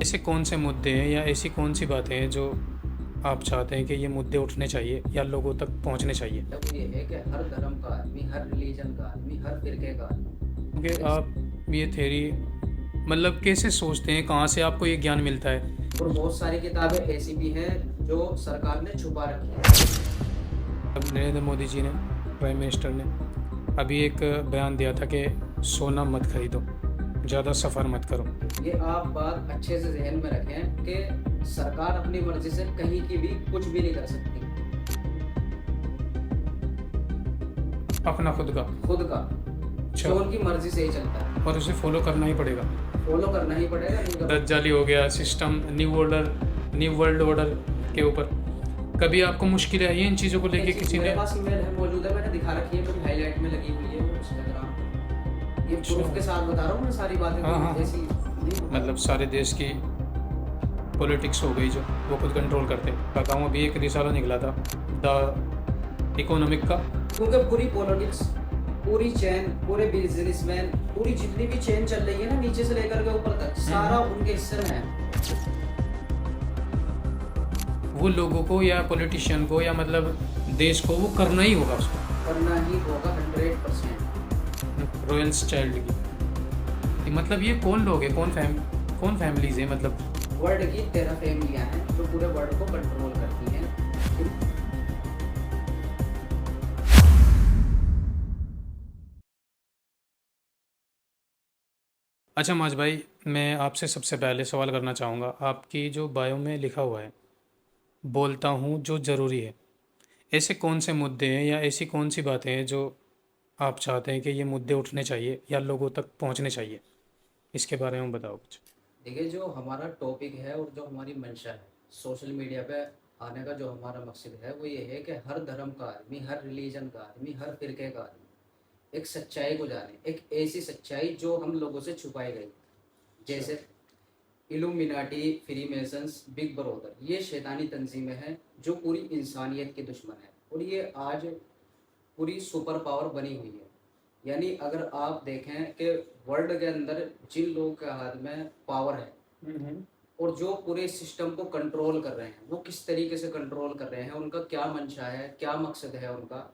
ऐसे कौन से मुद्दे हैं या ऐसी कौन सी बातें हैं जो आप चाहते हैं कि ये मुद्दे उठने चाहिए या लोगों तक पहुंचने चाहिए? मतलब ये है कि हर धर्म का आदमी, हर रिलीजन का आदमी, हर फिरके का आदमी क्योंकि एक। आप ये थ्योरी मतलब कैसे सोचते हैं, कहाँ से आपको ये ज्ञान मिलता है? और बहुत सारी किताबें ऐसी भी हैं जो सरकार ने छुपा रखी है। अब नरेंद्र मोदी जी ने, प्राइम मिनिस्टर ने अभी एक बयान दिया था कि सोना मत खरीदो, ज़्यादा सफ़र मत करो। ये आप बात अच्छे से जहन में रखें कि सरकार अपनी मर्जी से कहीं की भी कुछ भी नहीं कर सकती। अपना खुद का। खुद का अच्छा। जो उनकी मर्जी से ही चलता है, और उसे फॉलो करना ही पड़ेगा। फॉलो करना ही पड़ेगा, नहीं करो। दज्जाली हो गया सिस्टम, न्यू वर्ल्ड ऑर्डर के ऊपर कभी आपको मुश्किलें आई हैं इन चीज़ों को लेके किसी मेरे ने? पास ईमेल है, मौजूद है, मैंने दिखा रखी है, कुछ हाईलाइट में लगी हुई है इंस्टाग्राम पे। ये अच्छा। प्रूफ के साथ बता रहा हूँ मैं सारी बातें, हाँ हाँ कोई हाँ। ऐसी नहीं बता मतलब रहा। सारे देश की पॉलिटिक्स हो गई जो वो खुद कंट्रोल करते हैं। बताऊँ, अभी एक रिसाला निकला था द इकोनॉमिक का। क्योंकि पूरी पॉलिटिक्स, पूरी चेन, पूरे बिजनेसमैन, पूरी जितनी भी चेन चल रही है ना, नीचे से लेकर के ऊपर तक, सारा उनके हिस्से में है। वो लोगों को या पॉलिटिशियन को या मतलब देश को वो करना ही होगा उसको। करना ही होगा 100%। रॉयल्स चाइल्ड की मतलब ये कौन लोग हैं, कौन फैमिलीज हैं मतलब? वर्ल्ड की 13 फैमिलियां हैं जो पूरे वर्ल्ड को कंट्रोल करती हैं। अच्छा माज भाई, मैं आपसे सबसे पहले सवाल करना चाहूँगा। आपकी जो बायो में लिखा हुआ है, बोलता हूँ जो ज़रूरी है, ऐसे कौन से मुद्दे हैं या ऐसी कौन सी बातें हैं जो आप चाहते हैं कि ये मुद्दे उठने चाहिए या लोगों तक पहुँचने चाहिए? इसके बारे में बताओ कुछ। देखिए, जो हमारा टॉपिक है और जो हमारी मंशा है सोशल मीडिया पे आने का, जो हमारा मकसद है वो ये है कि हर धर्म का आदमी, हर रिलीजन का आदमी, हर फिरके का आदमी एक सच्चाई को जाने, एक ऐसी सच्चाई जो हम लोगों से छुपाई गई। अच्छा। जैसे इल्यूमिनाटी, फ्रीमेसन्स, बिग ब्रदर, ये शैतानी तंजीमें हैं जो पूरी इंसानियत के दुश्मन है, और ये आज पूरी सुपर पावर बनी हुई है। यानी अगर आप देखें कि वर्ल्ड के अंदर जिन लोगों के हाथ में पावर है और जो पूरे सिस्टम को कंट्रोल कर रहे हैं, वो किस तरीके से कंट्रोल कर रहे हैं, उनका क्या मंशा है, क्या मकसद है उनका,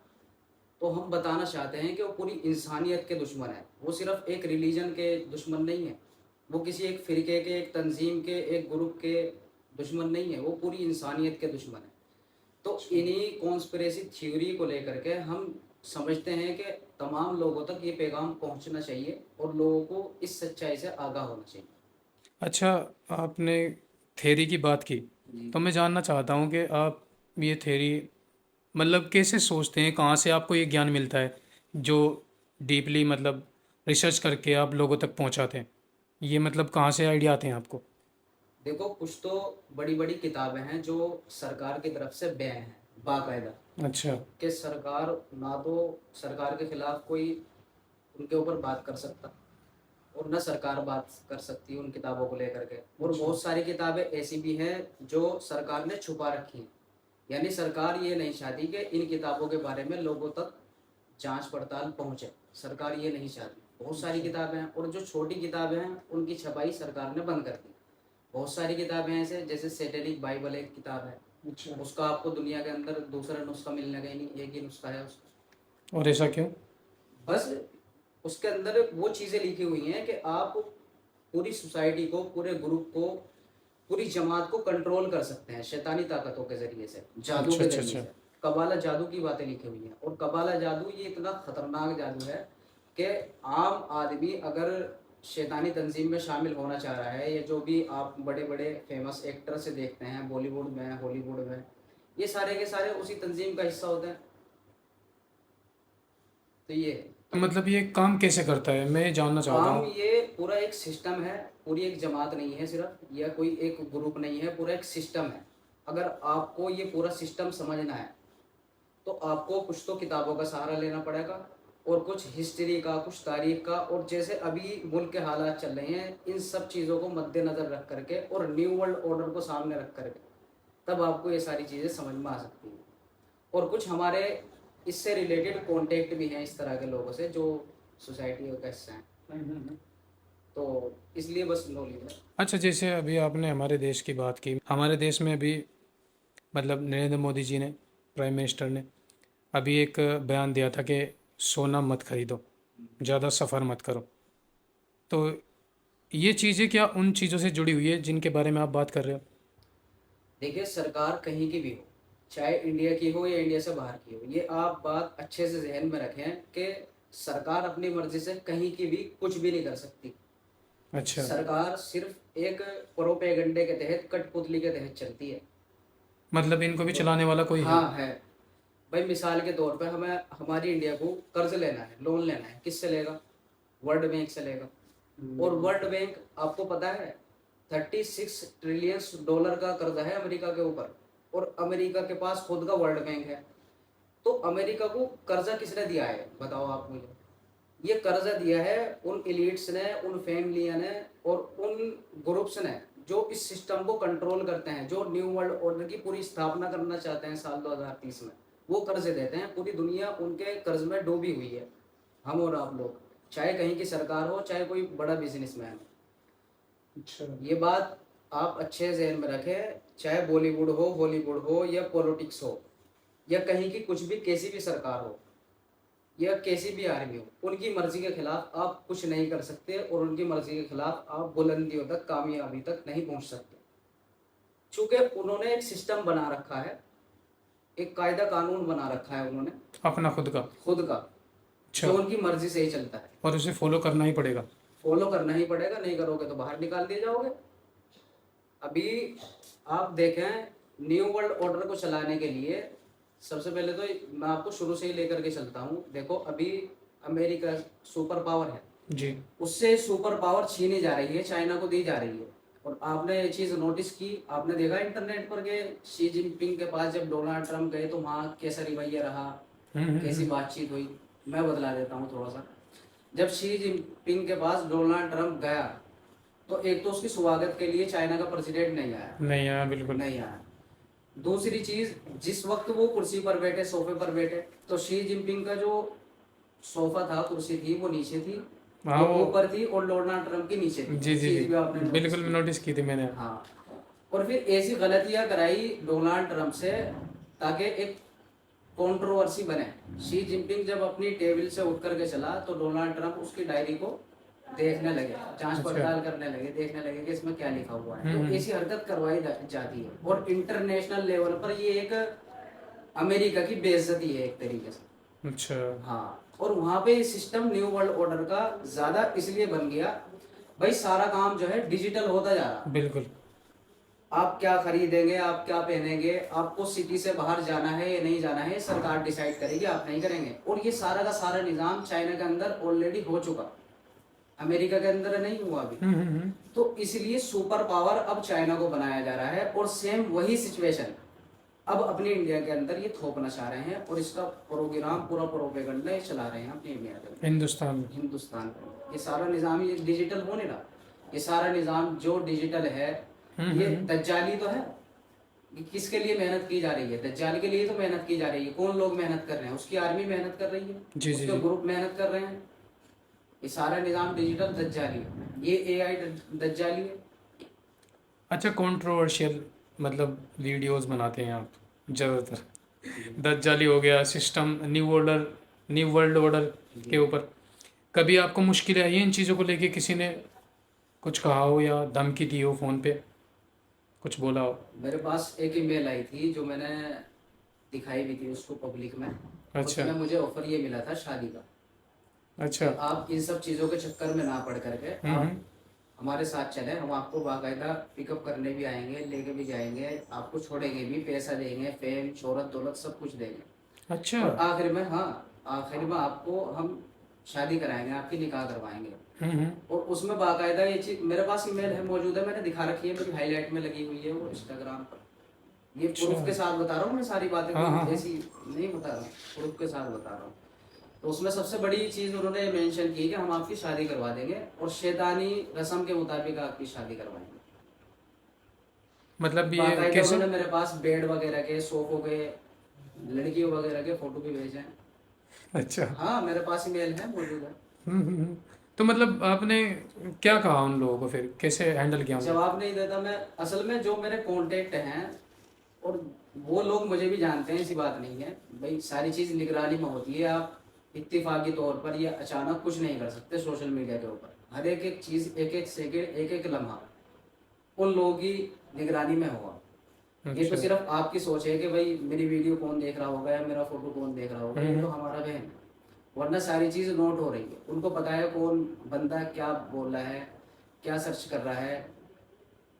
तो हम बताना चाहते हैं कि वो पूरी इंसानियत के दुश्मन है। वो सिर्फ एक रिलीजन के दुश्मन नहीं है, वो किसी एक फ़िरके के, एक तंजीम के, एक ग्रुप के दुश्मन नहीं है, वो पूरी इंसानियत के दुश्मन है। तो इन्हीं कॉन्स्पिरेसी थ्योरी को लेकर के हम समझते हैं कि तमाम लोगों तक ये पैगाम पहुंचना चाहिए और लोगों को इस सच्चाई से आगाह होना चाहिए। अच्छा, आपने थ्योरी की बात की, जी। तो मैं जानना चाहता हूँ कि आप ये थ्योरी मतलब कैसे सोचते हैं, कहाँ से आपको ये ज्ञान मिलता है जो डीपली मतलब रिसर्च करके आप लोगों तक पहुँचाते हैं? ये मतलब कहाँ से आइडिया आते हैं आपको? देखो, कुछ तो बड़ी बड़ी किताबें हैं जो सरकार की तरफ से बैन है बाकायदा, अच्छा। कि सरकार ना तो सरकार के खिलाफ कोई उनके ऊपर बात कर सकता और न सरकार बात कर सकती है उन किताबों को लेकर के। और अच्छा। बहुत सारी किताबें ऐसी भी हैं जो सरकार ने छुपा रखी हैं। यानी सरकार ये नहीं चाहती कि इन किताबों के बारे में लोगों तक जांच पड़ताल पहुंचे, सरकार ये नहीं चाहती। बहुत सारी अच्छा। किताबें हैं, और जो छोटी किताबें हैं उनकी छपाई सरकार ने बंद कर दी। बहुत सारी किताबें हैं ऐसे, जैसे सेटेलिक बाइबल एक किताब है, अच्छा। उसका आपको दुनिया के अंदर दूसरा नुस्खा मिलने का ही नहीं, एक ही नुस्खा है उसका। और ऐसा क्यों? बस उसके अंदर वो चीज़ें लिखी हुई हैं कि आप पूरी सोसाइटी को, पूरे ग्रुप को, पूरी जमात को कंट्रोल कर सकते हैं शैतानी ताकतों के ज़रिए से, जादू अच्छा के अच्छा ज़रिए अच्छा। से। कबाला जादू की बातें लिखी हुई हैं, और कबाला जादू ये इतना ख़तरनाक जादू है कि आम आदमी अगर शैतानी तंजीम में शामिल होना चाह रहा है, या जो भी आप बड़े बड़े फेमस एक्टर से देखते हैं बॉलीवुड में, हॉलीवुड में, ये सारे के सारे उसी तंजीम का हिस्सा होते हैं। तो ये है कि मतलब ये काम कैसे करता है, मैं जानना चाहता काम, हूँ। ये पूरा एक सिस्टम है, पूरी एक जमात नहीं है सिर्फ, या कोई एक ग्रुप नहीं है, पूरा एक सिस्टम है। अगर आपको ये पूरा सिस्टम समझना है तो आपको कुछ तो किताबों का सहारा लेना पड़ेगा, और कुछ हिस्ट्री का, कुछ तारीख का, और जैसे अभी मुल्क के हालात चल रहे हैं, इन सब चीज़ों को मद्देनज़र रख करके और न्यू वर्ल्ड ऑर्डर को सामने रख करके, तब आपको ये सारी चीज़ें समझ में आ सकती हैं। और कुछ हमारे इससे रिलेटेड कॉन्टेक्ट भी हैं इस तरह के लोगों से जो सोसाइटी का हिस्सा हैं। तो इसलिए बस नॉलेज है। अच्छा, जैसे अभी आपने हमारे देश की बात की, हमारे देश में अभी मतलब नरेंद्र मोदी जी ने, प्राइम मिनिस्टर ने अभी एक बयान दिया था कि सोना मत खरीदो, ज़्यादा सफ़र मत करो। तो ये चीज़ें क्या उन चीज़ों से जुड़ी हुई है जिनके बारे में आप बात कर रहे हो? देखिए, सरकार कहीं की भी हो, चाहे इंडिया की हो या इंडिया से बाहर की हो, ये आप बात अच्छे से जहन में रखें कि सरकार अपनी मर्जी से कहीं की भी कुछ भी नहीं कर सकती। अच्छा, सरकार सिर्फ एक प्रोपेगंडे के तहत, कठपुतली के तहत चलती है। मतलब इनको भी चलाने वाला कोई है? हाँ है। भाई मिसाल के तौर पे हमें हमारी इंडिया को कर्ज लेना है, लोन लेना है, किससे लेगा? वर्ल्ड बैंक से लेगा। और वर्ल्ड बैंक आपको पता है 36 ट्रिलियन का कर्जा है अमेरिका के ऊपर, और अमेरिका के पास खुद का वर्ल्ड बैंक है। तो अमेरिका को कर्जा किसने दिया है बताओ आप मुझे? ये कर्जा दिया है उन एलिट्स ने, उन फैमिलियों ने और उन ग्रुप्स ने जो इस सिस्टम को कंट्रोल करते हैं, जो न्यू वर्ल्ड ऑर्डर की पूरी स्थापना करना चाहते हैं साल 2030 में। वो कर्ज देते हैं, पूरी दुनिया उनके कर्ज में डूबी हुई है। हम और आप लोग, चाहे कहीं की सरकार हो, चाहे कोई बड़ा बिजनेसमैन हो। अच्छा, ये बात आप अच्छे जहन में रखें, चाहे बॉलीवुड हो, हॉलीवुड हो या पॉलिटिक्स हो, या कहीं की कुछ भी कैसी भी सरकार हो या कैसी भी आर्मी हो, उनकी मर्जी के खिलाफ आप कुछ नहीं कर सकते, और उनकी मर्जी के खिलाफ आप बुलंदियों तक, कामयाबी तक नहीं पहुंच सकते। चूंकि उन्होंने एक सिस्टम बना रखा है, एक कायदा कानून बना रखा है उन्होंने अपना खुद का? खुद का, अच्छा, जो उनकी मर्जी से ही चलता है। और उसे फॉलो करना ही पड़ेगा? फॉलो करना ही पड़ेगा, नहीं करोगे तो बाहर निकाल दिए जाओगे। अभी आप देखें, न्यू वर्ल्ड ऑर्डर को चलाने के लिए सबसे पहले तो मैं आपको शुरू से ही लेकर के चलता हूँ। देखो, अभी अमेरिका सुपर पावर है, जी। उससे सुपर पावर छीनी जा रही है, चाइना को दी जा रही है। और आपने ये चीज नोटिस की, आपने देखा इंटरनेट पर के शी जिनपिंग के पास जब डोनाल्ड ट्रंप गए तो वहाँ कैसा रवैया रहा, कैसी बातचीत हुई। मैं बदला देता हूँ थोड़ा सा। जब शी जिनपिंग के पास डोनाल्ड ट्रंप गया, तो एक तो उसकी स्वागत के लिए चाइना का प्रेसिडेंट नहीं आया, नहीं आया, बिल्कुल। नहीं आया। दूसरी चीज, जिस वक्त वो कुर्सी पर बैठे, सोफे पर बैठे, तो शी जिनपिंग का जो सोफा था, कुर्सी थी, वो नीचे थी, हाँ, वो वो। ऊपर थी, और डोनाल्ड ट्रंप की नीचे थी। जी इस जी चीज जी, भी आपने नोटिस बिल्कुल की? नोटिस की थी मैंने। हाँ। और फिर ऐसी गलतियां कराई डोनाल्ड ट्रंप से ताकि एक कंट्रोवर्सी बने। शी जिनपिंग जब अपनी टेबल से उठ करके चला, तो डोनाल्ड ट्रंप उसकी डायरी को देखने लगे, जांच अच्छा। पड़ताल करने लगे, देखने लगे कि इसमें क्या लिखा हुआ है। तो हम्म। ऐसी हरकत करवाई जाती है, और इंटरनेशनल लेवल पर ये एक अमेरिका की बेइज्जती है एक तरीके से। अच्छा। हाँ। और वहां पे सिस्टम न्यू वर्ल्ड ऑर्डर का ज्यादा इसलिए बन गया, भाई सारा काम जो है डिजिटल होता जा रहा। बिल्कुल। आप क्या खरीदेंगे, आप क्या पहनेंगे, आपको सिटी से बाहर जाना है या नहीं जाना है, सरकार डिसाइड करेगी, आप नहीं करेंगे। और ये सारा का सारा निजाम चाइना के अंदर ऑलरेडी हो चुका, अमेरिका के अंदर नहीं हुआ अभी। तो इसलिए सुपर पावर अब चाइना को बनाया जा रहा है, और सेम वही सिचुएशन अब अपनी इंडिया के अंदर ये थोपना चाह रहे हैं, और इसका प्रोग्राम, पूरा प्रोपेगेंडा ये चला रहे हैं अपनी इंडिया के अंदर, हिंदुस्तान में। हिंदुस्तान में। ये सारा निज़ाम ये डिजिटल हो नहीं रहा, ये सारा निज़ाम जो डिजिटल है, ये दज्जाली तो है। ये किसके लिए मेहनत की जा रही है? दज्जाल के लिए तो मेहनत की जा रही है। कौन लोग मेहनत कर रहे हैं? उसकी आर्मी मेहनत कर रही है, जी जी उसके जी। ग्रुप मेहनत कर रहे हैं। ये सारा निज़ाम डिजिटल दज्जाली है, ये एआई दज्जाली है। अच्छा, कंट्रोवर्शियल मतलब वीडियोस बनाते हैं आप ज़्यादातर, दज्जाली हो गया, सिस्टम न्यू वर्ल्ड ऑर्डर के ऊपर। कभी आपको मुश्किल आई है इन चीज़ों को लेके? किसी ने कुछ कहा हो या धमकी दी हो, फ़ोन पे कुछ बोला हो? मेरे पास एक ईमेल आई थी जो मैंने दिखाई भी थी उसको पब्लिक में। अच्छा। उसमें मुझे ऑफर ये मिला था शादी का, अच्छा। कि आप इन सब चीज़ों के चक्कर में ना पड़ करके आप हमारे साथ चले, हम आपको बाकायदा पिकअप करने भी आएंगे, लेके भी जाएंगे, आपको छोड़ेंगे भी, पैसा देंगे, फेम, शोहरत, दौलत सब कुछ देंगे। अच्छा। और आखिर में, हाँ, आखिर में आपको हम शादी कराएंगे, आपकी निकाह करवाएंगे। और उसमें बाकायदा ये चीज़ मेरे पास ईमेल है, मौजूद है, मैंने दिखा रखी है, मेरी हाईलाइट में लगी हुई है वो इंस्टाग्राम पर। ये प्रूफ के साथ बता रहा हूँ मैं सारी बातें, कोई ऐसी नहीं बता रहा हूँ, प्रूफ के साथ बता रहा हूँ। तो उसमें सबसे बड़ी चीज़ उन्होंने मेंशन की कि हम आपकी शादी करवा देंगे, और शैतानी रस्म के मुताबिक आपकी शादी करवाएंगे। मतलब ये बाकायदा कैसे? उन्होंने मेरे पास बेड वगैरह के, सोफों के, लड़कियों वगैरह के फोटो भी भेजे हैं। अच्छा। हाँ, मेरे पास ईमेल है, मौजूद है। तो मतलब आपने क्या कहा उन लोगों को, फिर कैसे हैंडल किया उनको? जवाब नहीं देता मैं। असल में जो मेरे कांटेक्ट हैं और वो लोग मुझे भी जानते हैं, ऐसी बात नहीं है भाई, सारी चीज़ निगरानी में होती है। आप इत्तेफाकी तौर पर या अचानक कुछ नहीं कर सकते सोशल मीडिया के ऊपर। हर एक एक चीज़, एक एक सेकेंड, एक एक लम्हा उन लोगों की निगरानी में होगा। ये तो अच्छा। सिर्फ आपकी सोच है कि भाई मेरी वीडियो कौन देख रहा होगा या मेरा फोटो कौन देख रहा होगा, ये तो हम्म। हमारा वहम है। वरना सारी चीज़ नोट हो रही है, उनको पता है कौन बंदा क्या बोल रहा है, क्या सर्च कर रहा है,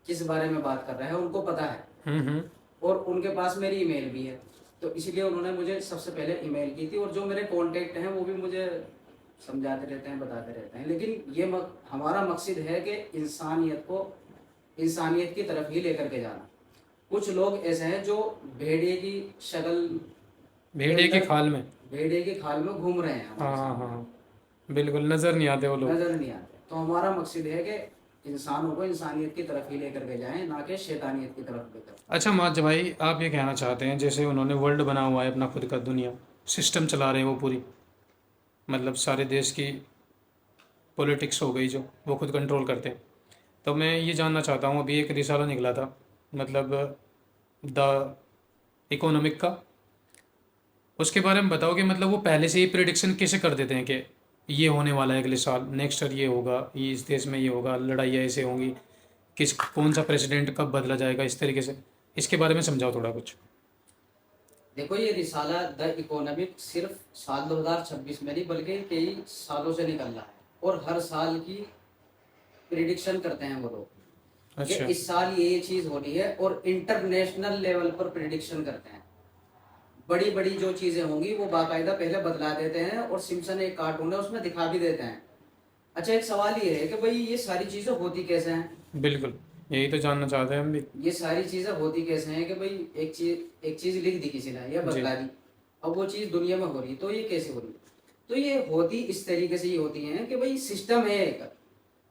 किस बारे में बात कर रहा है, उनको पता है। हम्म। और उनके पास मेरी ईमेल भी है, तो इसीलिए उन्होंने मुझे सबसे पहले ईमेल की थी। और जो मेरे कांटेक्ट हैं वो भी मुझे समझाते रहते हैं, बताते रहते हैं। लेकिन ये हमारा मकसद है कि इंसानियत को इंसानियत की तरफ ही लेकर के जाना। कुछ लोग ऐसे हैं जो भेड़िए की शक्ल के भेड़िए की अंदर, खाल में। भेड़िए की खाल में घूम रहे हैं हाँ हमारे हाँ सामने, हाँ, बिल्कुल नज़र नहीं आते वो लोग। नजर नहीं आते। तो हमारा मकसद है कि इंसानों को इंसानियत की तरफ ही लेकर के जाएं, ना कि शैतानियत की तरफ लेकर। अच्छा माज भाई, आप ये कहना चाहते हैं जैसे उन्होंने वर्ल्ड बना हुआ है अपना खुद का, दुनिया सिस्टम चला रहे हैं वो पूरी, मतलब सारे देश की पॉलिटिक्स हो गई जो वो खुद कंट्रोल करते हैं। तो मैं ये जानना चाहता हूँ, अभी एक रिसाला निकला था, मतलब द इकोनॉमिक का, उसके बारे में बताओ कि मतलब वो पहले से ही प्रिडिक्शन कैसे कर देते हैं कि ये होने वाला है अगले साल, नेक्स्ट ईयर ये होगा, ये इस देश में ये होगा, लड़ाइयाँ ऐसे होंगी, किस कौन सा प्रेसिडेंट कब बदला जाएगा, इस तरीके से। इसके बारे में समझाओ थोड़ा कुछ। देखो, ये रिसाला द इकोनॉमिक सिर्फ साल 2026 में नहीं बल्कि कई सालों से निकल रहा है, और हर साल की प्रिडिक्शन करते हैं वो लोग कि अच्छा। इस साल ये चीज़ होनी है, और इंटरनेशनल लेवल पर प्रिडिक्शन करते हैं। बड़ी बड़ी जो चीज़ें होंगी वो बाकायदा पहले बतला देते हैं, और सिम्पसन एक कार्टून है उसमें दिखा भी देते हैं। अच्छा, एक सवाल ये है कि भाई ये सारी चीज़ें होती कैसे हैं? बिल्कुल, यही तो जानना चाहते हैं हम भी। ये सारी चीज़ें होती कैसे हैं कि भाई एक चीज़ लिख दी किसी ने या जी। बतला दी, अब वो चीज़ दुनिया में हो रही है, तो ये कैसे हो रही है? तो ये होती इस तरीके से ही होती हैं कि भाई सिस्टम है एक।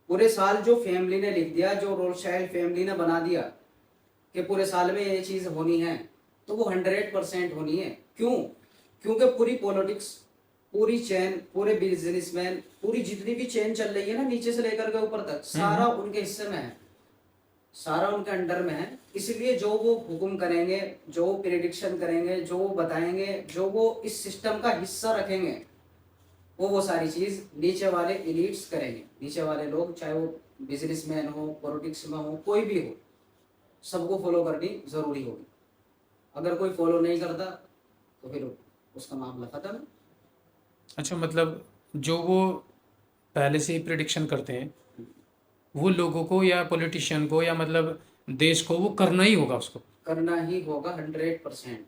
पूरे साल जो फैमिली ने लिख दिया, जो रोथशाइल्ड फैमिली ने बना दिया कि पूरे साल में ये चीज़ होनी है, तो वो 100% होनी है। क्यों? क्योंकि पूरी पॉलिटिक्स, पूरी चेन, पूरे बिजनेसमैन, पूरी जितनी भी चेन चल रही है ना, नीचे से लेकर के ऊपर तक, सारा उनके हिस्से में है, सारा उनके अंडर में है। इसलिए जो वो हुक्म करेंगे, जो प्रिडिक्शन करेंगे, जो वो बताएंगे, जो वो इस सिस्टम का हिस्सा रखेंगे, वो सारी चीज़ नीचे वाले एलिट्स करेंगे। नीचे वाले लोग, चाहे वो बिजनेसमैन हो, पॉलिटिक्स में हो, कोई भी हो, सबको फॉलो करनी ज़रूरी होगी। अगर कोई फॉलो नहीं करता तो फिर उसका मामला खत्म है। अच्छा, मतलब जो वो पहले से ही प्रिडिक्शन करते हैं, वो लोगों को या पॉलिटिशियन को या मतलब देश को वो करना ही होगा उसको। करना ही होगा 100%।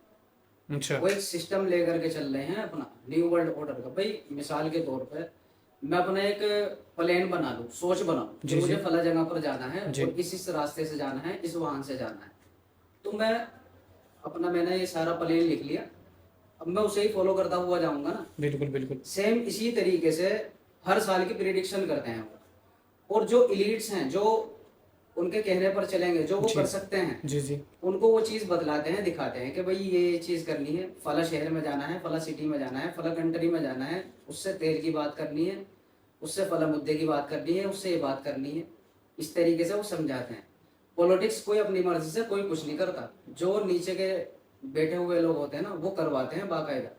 अच्छा। वो एक सिस्टम लेकर के चल रहे हैं अपना, न्यू वर्ल्ड ऑर्डर का। भाई मिसाल के तौर पे मैं अपना एक प्लान बना लूँ, सोच बनाऊँ कि जी मुझे जी। फला जगह पर जाना है जी। और इस रास्ते से जाना है, इस वाहन से जाना है। तो मैंने ये सारा प्लान लिख लिया, अब मैं उसे ही फॉलो करता हुआ जाऊंगा ना। बिल्कुल बिल्कुल। सेम इसी तरीके से हर साल की प्रिडिक्शन करते हैं वो। और जो इलीट्स हैं, जो उनके कहने पर चलेंगे, जो वो जी कर सकते हैं, जी जी। उनको वो चीज़ बतलाते हैं, दिखाते हैं कि भाई ये चीज़ करनी है, फला शहर में जाना है, फला सिटी में जाना है, फला कंट्री में जाना है, उससे तेल की बात करनी है, उससे फला मुद्दे की बात करनी है, उससे ये बात करनी है। इस तरीके से वो समझाते हैं। पॉलिटिक्स कोई अपनी मर्जी से कोई कुछ नहीं करता, जो नीचे के बैठे हुए लोग होते हैं ना, वो करवाते हैं बाकायदा।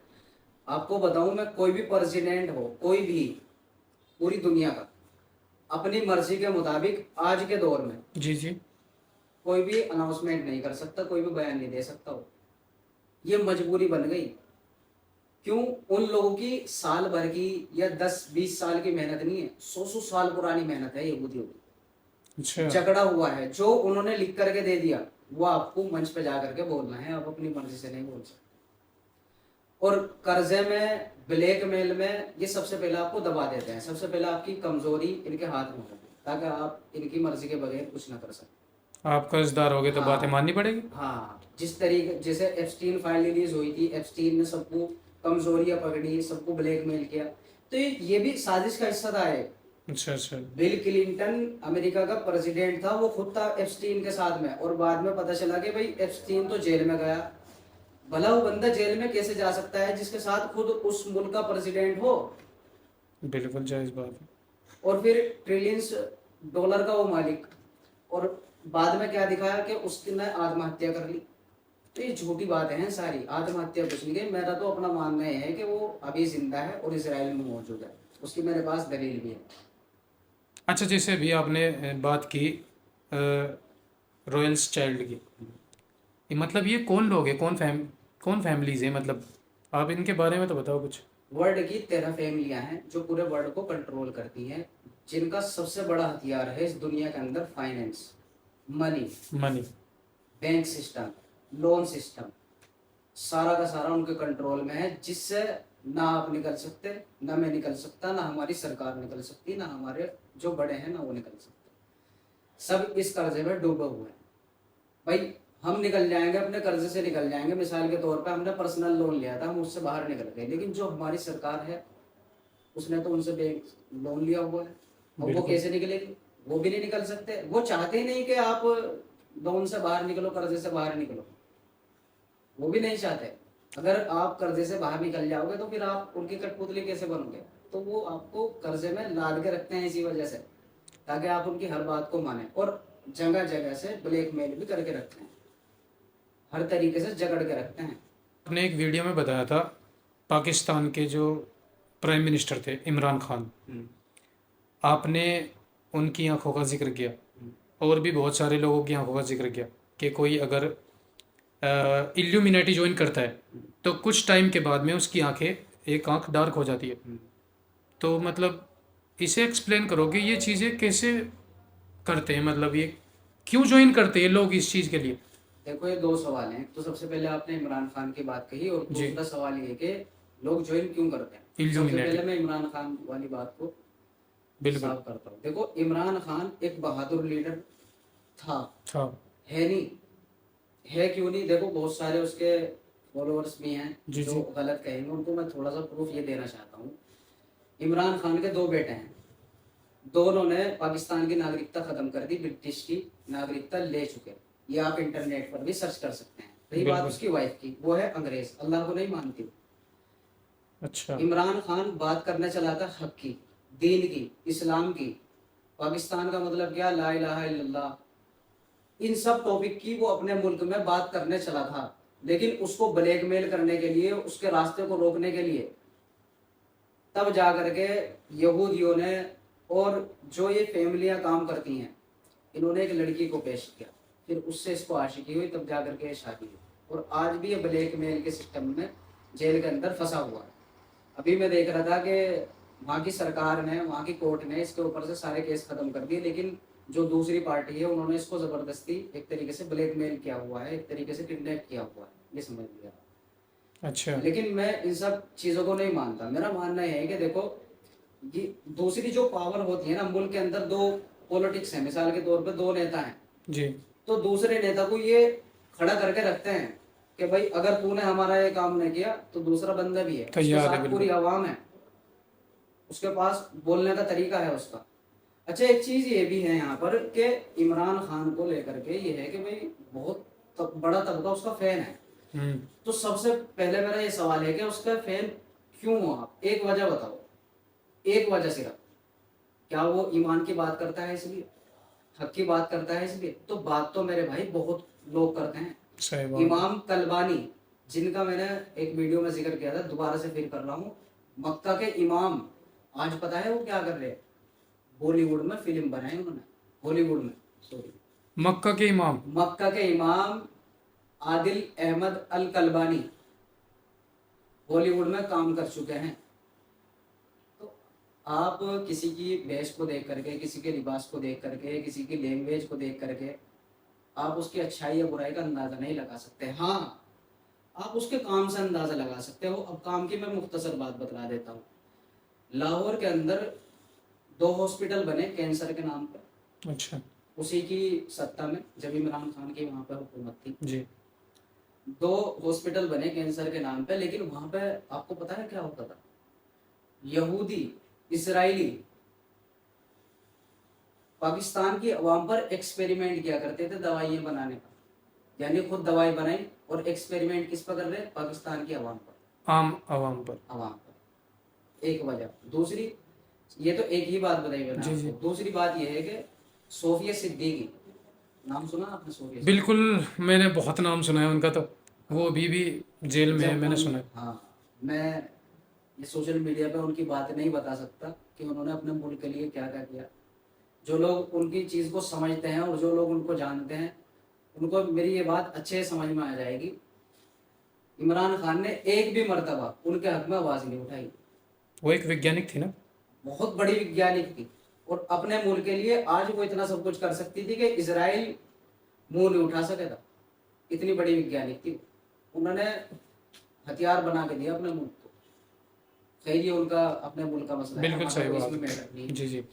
आपको बताऊं, मैं कोई भी प्रेसिडेंट हो, कोई भी, पूरी दुनिया का, अपनी मर्जी के मुताबिक आज के दौर में जी जी। कोई भी अनाउंसमेंट नहीं कर सकता, कोई भी बयान नहीं दे सकता हो। ये मजबूरी बन गई। क्यों? उन लोगों की साल भर की या 10-20 साल की मेहनत नहीं है, 100 साल पुरानी मेहनत है यहूदियों की। अच्छा। झगड़ा हुआ है, जो उन्होंने लिख करके दे दिया वो आपको मंच पे जा करके बोलना है, आप अपनी मर्जी से नहीं बोल सकते। और कर्जे में, ब्लैकमेल में, ये सबसे पहले आपको दबा देते हैं। सबसे पहले आपकी कमजोरी इनके हाथ में होगी, ताकि आप इनकी मर्जी के बगैर कुछ ना कर सकें। आप कर्जदार हो गए तो बातें हाँ माननी पड़ेगी। हाँ, जिस तरीके जैसे एप्स्टीन फाइल रिलीज हुई थी, एप्स्टीन ने सबको कमजोरियां पकड़ी, सबको ब्लैकमेल किया, तो ये भी साजिश का हिस्सा था। अच्छा अच्छा। बिल क्लिंटन अमेरिका का प्रेसिडेंट था, वो खुद था एप्स्टीन के साथ में, और बाद में पता चला कि भाई एप्स्टीन तो जेल में गया। भला वो बंदा जेल में कैसे जा सकता है जिसके साथ खुद उस मुल्क का प्रेसिडेंट हो? बिल्कुल जायज़ बात है। और फिर ट्रिलियंस डॉलर का वो मालिक, और बाद में क्या दिखाया कि उसने आत्महत्या कर ली। तो ये झूठी बातें हैं सारी, आत्महत्या कुछ नहीं है। मेरा तो अपना मानना ये है कि वो अभी जिंदा है और इसराइल में मौजूद है, उसकी मेरे पास दलील भी है। अच्छा, जैसे अभी आपने बात की रॉयल्स चाइल्ड की, ये मतलब ये कौन लोग हैं, कौन फैमिलीज हैं, मतलब आप इनके बारे में तो बताओ कुछ। वर्ल्ड की 13 फैमिलियां हैं जो पूरे वर्ल्ड को कंट्रोल करती हैं, जिनका सबसे बड़ा हथियार है इस दुनिया के अंदर finance, money, money. Bank system, loan system, सारा का सारा उनके कंट्रोल में है, जिससे ना आप निकल सकते, ना मैं निकल सकता, ना हमारी सरकार निकल सकती, ना हमारे जो बड़े हैं ना वो निकल सकते। सब इस कर्जे में डूबे हुए हैं भाई। हम निकल जाएंगे, अपने कर्जे से निकल जाएंगे। मिसाल के तौर पे हमने पर्सनल लोन लिया था, हम उससे बाहर निकल गए, लेकिन जो हमारी सरकार है उसने तो उनसे बैंक लोन लिया हुआ है, और वो बिल्कुल। कैसे निकलेगी? वो भी नहीं निकल सकते। वो चाहते ही नहीं कि आप लोन से बाहर निकलो, कर्जे से बाहर निकलो, वो भी नहीं चाहते। अगर आप कर्जे से बाहर निकल जाओगे तो फिर आप उनकी कठपुतली कैसे बनोगे? तो वो आपको कर्जे में लाद के रखते हैं इसी वजह से, ताकि आप उनकी हर बात को माने, और जगह जगह से ब्लैकमेल भी करके रखते हैं, हर तरीके से जकड़ के रखते हैं। आपने एक वीडियो में बताया था पाकिस्तान के जो प्राइम मिनिस्टर थे इमरान खान, आपने उनकी आंखों का जिक्र किया और भी बहुत सारे लोगों की आंखों का जिक्र किया कि कोई अगर इल्यूमिनेटी ज्वाइन करता है तो कुछ टाइम के बाद में उसकी आंखें, एक आंख डार्क हो जाती है। तो मतलब इसे एक्सप्लेन करो कि ये चीज़ें कैसे करते हैं, मतलब ये क्यों ज्वाइन करते हैं लोग इस चीज़ के लिए। देखो, ये दो सवाल हैं। तो सबसे पहले आपने इमरान खान की बात कही, और जी। दूसरा सवाल ये कि लोग ज्वाइन क्यों करते हैं। सबसे इल्यूमिनेटी। पहले मैं इमरान खान वाली बात को बिल्कुल। साफ करता हूँ। देखो, इमरान खान एक बहादुर लीडर था, था। है नहीं? है क्यों नहीं? देखो, बहुत सारे उसके फॉलोअर्स भी हैं जी जो जी। गलत कहेंगे, उनको मैं थोड़ा सा प्रूफ ये देना चाहता हूँ। इमरान खान के दो बेटे हैं, दोनों ने पाकिस्तान की नागरिकता खत्म कर दी, ब्रिटिश की नागरिकता ले चुके। ये आप इंटरनेट पर भी सर्च कर सकते हैं। रही बात बिल्कुल। उसकी वाइफ की, वो है अंग्रेज, अल्लाह को नहीं मानती। अच्छा। इमरान खान बात करने चला था हक की, दीन की, इस्लाम की। पाकिस्तान का मतलब क्या? ला इलाहा इल्लल्लाह। इन सब टॉपिक की वो अपने मुल्क में बात करने चला था, लेकिन उसको ब्लैकमेल करने के लिए, उसके रास्ते को रोकने के लिए, तब जा करके यहूदियों ने और जो ये फैमिलियां काम करती हैं, इन्होंने एक लड़की को पेश किया, फिर उससे इसको आशिकी हुई, तब जा करके ये शादी हुई। और आज भी ये ब्लैकमेल के सिस्टम में जेल के अंदर फंसा हुआ है। अभी मैं देख रहा था कि वहाँ की सरकार ने, वहाँ की कोर्ट ने इसके ऊपर से सारे केस खत्म कर दिए, लेकिन जो दूसरी पार्टी है उन्होंने इसको जबरदस्ती एक तरीके से ब्लैकमेल किया हुआ है, एक तरीके से किडनैप किया हुआ है, ये समझ लिया। अच्छा। लेकिन मैं इन सब चीजों को नहीं मानता। मेरा मानना यह है कि देखो, ये दूसरी जो पावर होती है ना, मुल्क के अंदर दो पॉलिटिक्स है, मिसाल के तौर पे दो नेता हैं, जी। तो दूसरे नेता को ये खड़ा करके रखते हैं कि भाई अगर तूने हमारा ये काम नहीं किया तो दूसरा बंदा भी है, उसके तैयार है। साथ बिल्कुल। पूरी आवाम है, उसके पास बोलने का तरीका है उसका। अच्छा, एक चीज ये भी है यहाँ पर कि इमरान खान को लेकर के ये है कि भाई बहुत बड़ा तबका उसका फैन है। हम्म। तो सबसे पहले मेरा ये सवाल है कि उसका फैन क्यों हो आप? एक वजह बताओ, एक वजह सिर्फ। क्या वो ईमान की बात करता है इसलिए? हक की बात करता है इसलिए? तो बात तो मेरे भाई बहुत लोग करते हैं। सही बात है। इमाम कलबानी, जिनका मैंने एक वीडियो में जिक्र किया था, दोबारा से फिर कर रहा हूँ, मक्का के इमाम, आज पता है वो क्या कर रहे हैं? बॉलीवुड में फिल्म बनाई उन्होंने, हॉलीवुड में, सॉरी, मक्का के इमाम। मक्का के इमाम आदिल अहमद अल कलबानी बॉलीवुड में काम कर चुके हैं। तो आप किसी की वेश को देख करके, किसी के लिबास को देख करके, किसी की लैंग्वेज को देख करके आप उसकी अच्छाई या बुराई का अंदाजा नहीं लगा सकते। हाँ, आप उसके काम से अंदाजा लगा सकते हो। अब काम की मैं मुख्तसर बात बता देता हूँ। लाहौर के अंदर दो हॉस्पिटल बने कैंसर के नाम पर, अच्छा। उसी की सत्ता में, जब इमरान खान की वहाँ पर हुकूमत थी। जी। दो हॉस्पिटल बने कैंसर के नाम पे, लेकिन वहाँ पे आपको पता है क्या होता था? यहूदी, इसराइली पाकिस्तान की अवाम पर एक्सपेरिमेंट किया करते थे दवाइयाँ बनाने का। यानी खुद दवाई बनाई और एक्सपेरिमेंट किस पर कर रहे हैं? पाकिस्तान की अवाम पर, आम आवाम पर। अवाम पर। एक वजह। दूसरी, ये तो एक ही बात बताई मैंने जी जी आपको। दूसरी बात ये है कि सोफिया सिद्दीकी, नाम सुना आपने सोफिया सिद्दीकी? बिल्कुल, मैंने बहुत नाम सुना है उनका, तो वो हाँ। अभी भी जेल में है, जब मैंने उन सुना है। हाँ, मैं ये सोशल मीडिया पे उनकी बात नहीं बता सकता कि उन्होंने अपने मुल्क के लिए क्या क्या किया। जो लोग उनकी चीज़ को समझते हैं और जो लोग उनको जानते हैं, उनको मेरी ये बात अच्छे से समझ में आ जाएगी। इमरान खान ने एक भी मर्तबा उनके हक में आवाज़ नहीं उठाई। वो एक वैज्ञानिक थी ना। बहुत बड़ी वैज्ञानिक थी, और अपने मुल्क के लिए आज वो इतना सब कुछ कर सकती थी कि इसराइल मुंह नहीं उठा सके था। इतनी बड़ी वैज्ञानिक थी। उन्होंने हथियार बना के दिया अपने मुल्क को। खैर ये उनका अपने मुल्क का मसला है, बिल्कुल हमारा सही कोई बात इसमें है। मैटर नहीं है। जी जी।